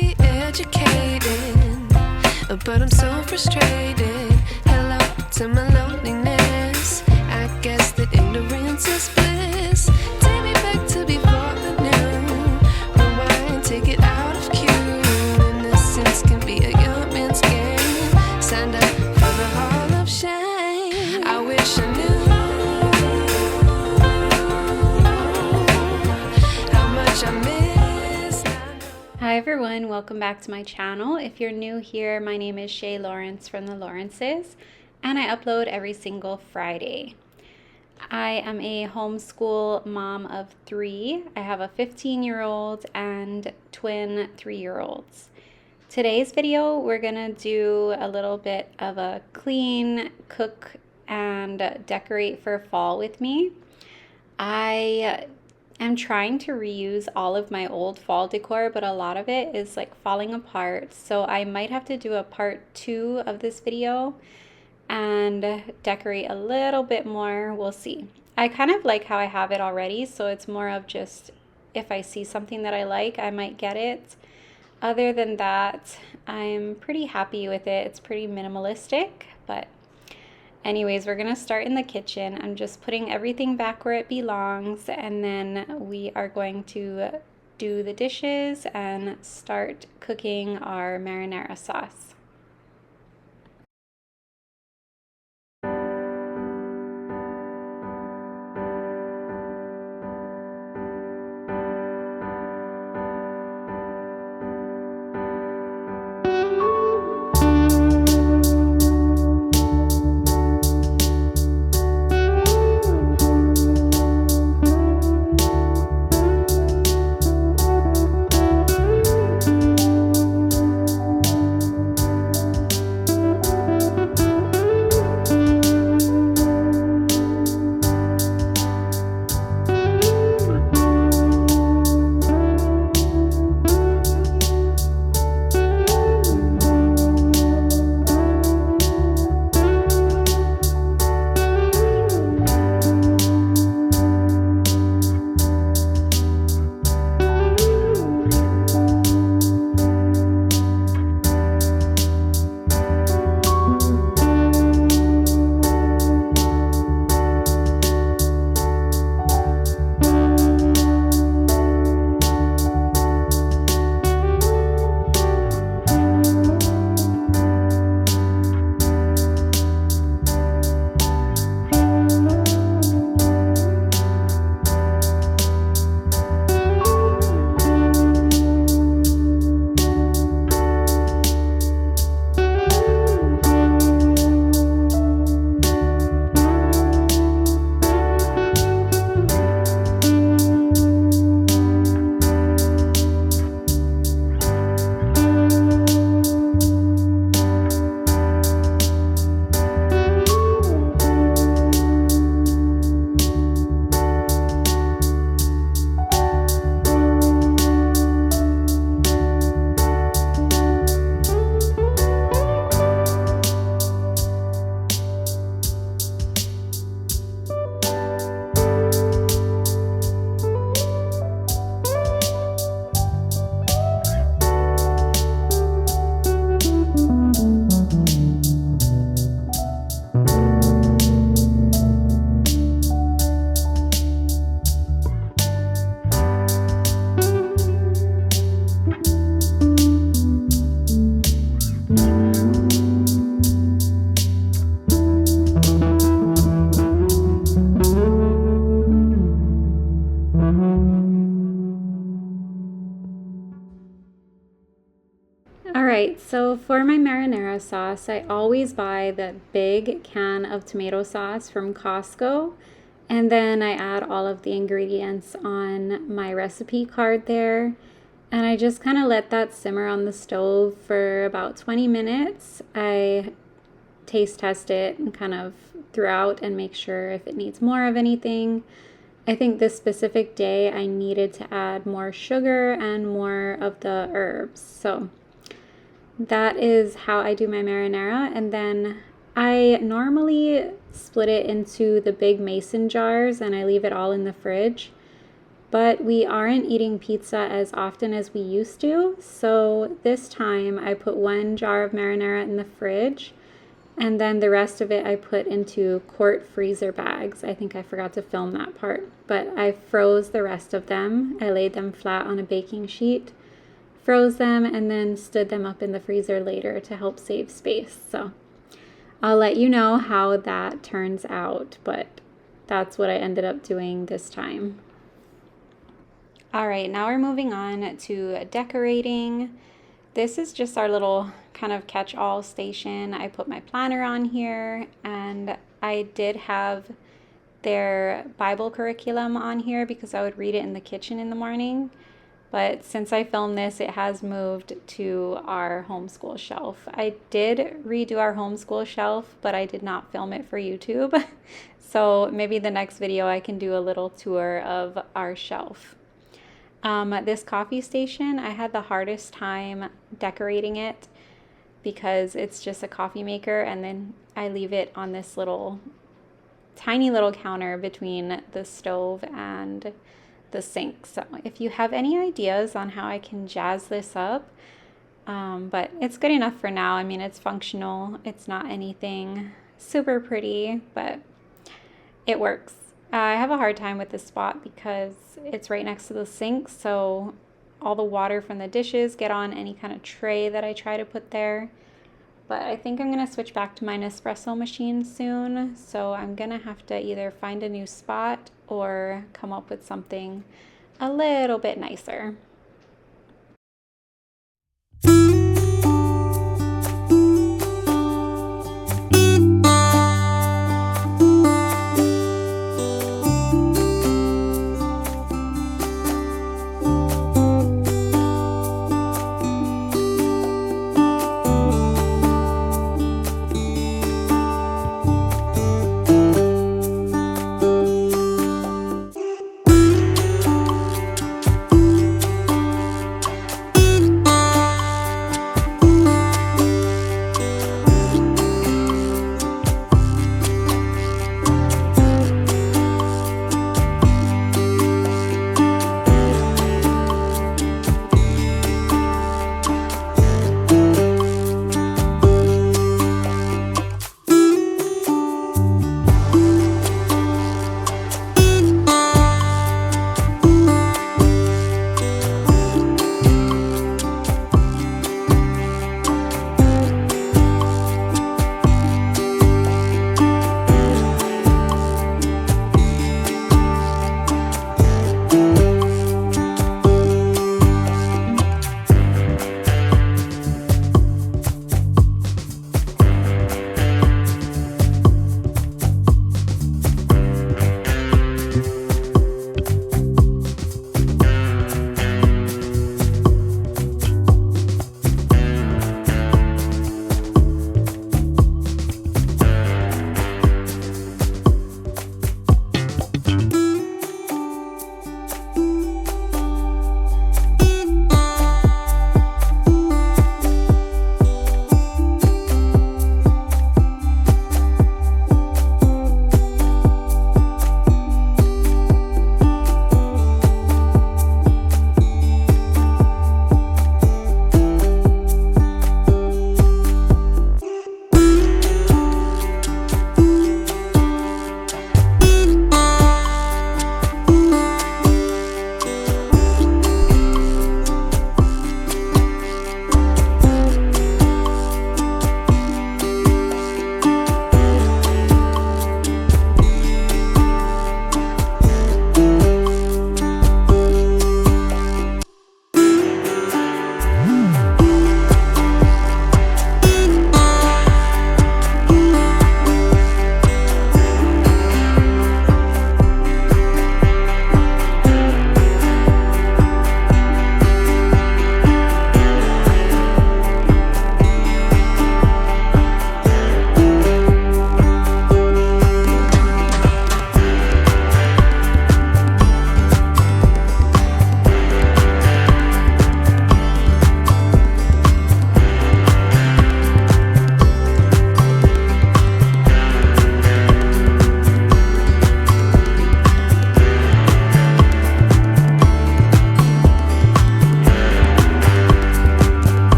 be educated, but I'm so frustrated. Hello to my loneliness. I guess that ignorance is bliss. Take me back to before I knew. Rewind, take it out of cue. Innocence can be a young man's game. Signed up for the hall of shame. I wish I knew how much I miss. Hi everyone, welcome back to my channel. If you're new here, my name is Shea Lawrence from the Lawrences, and I upload every single Friday. I am a homeschool mom of 3. I have a 15-year-old and twin 3-year-olds. Today's video, we're gonna do a little bit of a clean, cook, and decorate for fall with me. I am trying to reuse all of my old fall decor, but a lot of it is like falling apart. So I might have to do a part 2 of this video and decorate a little bit more. We'll see. I kind of like how I have it already, so it's more of just if I see something that I like, I might get it. Other than that, I'm pretty happy with it. It's pretty minimalistic, but anyways, we're gonna start in the kitchen. I'm just putting everything back where it belongs, and then we are going to do the dishes and start cooking our marinara sauce. Alright, so for my marinara sauce, I always buy the big can of tomato sauce from Costco, and then I add all of the ingredients on my recipe card there, and I just kind of let that simmer on the stove for about 20 minutes. I taste test it and kind of throughout and make sure if it needs more of anything. I think this specific day I needed to add more sugar and more of the herbs, so that is how I do my marinara. And then I normally split it into the big mason jars and I leave it all in the fridge. but we aren't eating pizza as often as we used to. So this time I put 1 jar of marinara in the fridge, and then the rest of it I put into quart freezer bags. I think I forgot to film that part, but I froze the rest of them. I laid them flat on a baking sheet, froze them, and then stood them up in the freezer later to help save space. So I'll let you know how that turns out, but that's what I ended up doing this time. All right, now we're moving on to decorating. This is just our little kind of catch-all station. I put my planner on here, and I did have their Bible curriculum on here because I would read it in the kitchen in the morning. But since I filmed this, it has moved to our homeschool shelf. I did redo our homeschool shelf, but I did not film it for YouTube. So maybe the next video I can do a little tour of our shelf. This coffee station, I had the hardest time decorating it because it's just a coffee maker, and then I leave it on this little tiny little counter between the stove and the sink. So if you have any ideas on how I can jazz this up, but it's good enough for now. I mean, it's functional. It's not anything super pretty, but it works. I have a hard time with this spot because it's right next to the sink, so all the water from the dishes get on any kind of tray that I try to put there. But I think I'm going to switch back to my Nespresso machine soon, so I'm going to have to either find a new spot or come up with something a little bit nicer.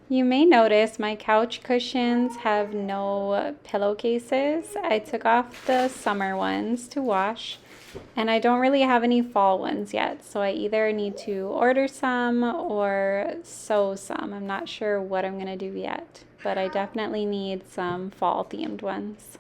You may notice my couch cushions have no pillowcases. I took off the summer ones to wash, and I don't really have any fall ones yet. So I either need to order some or sew some. I'm not sure what I'm going to do yet, but I definitely need some fall themed ones.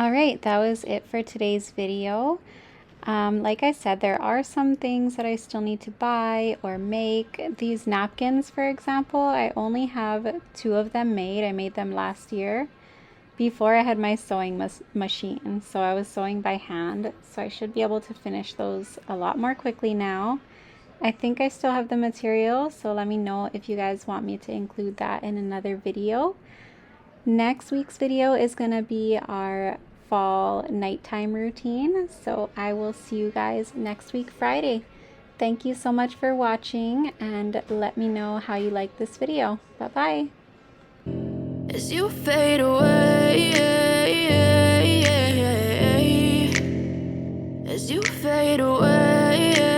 All right, that was it for today's video. Like I said, there are some things that I still need to buy or make. These napkins, for example, I only have 2 of them made. I made them last year before I had my sewing machine. So I was sewing by hand. So I should be able to finish those a lot more quickly now. I think I still have the material, so let me know if you guys want me to include that in another video. Next week's video is going to be our fall nighttime routine, so I will see you guys next week Friday. Thank you so much for watching, and let me know how you like this video. Bye bye. As you fade away, as you fade away.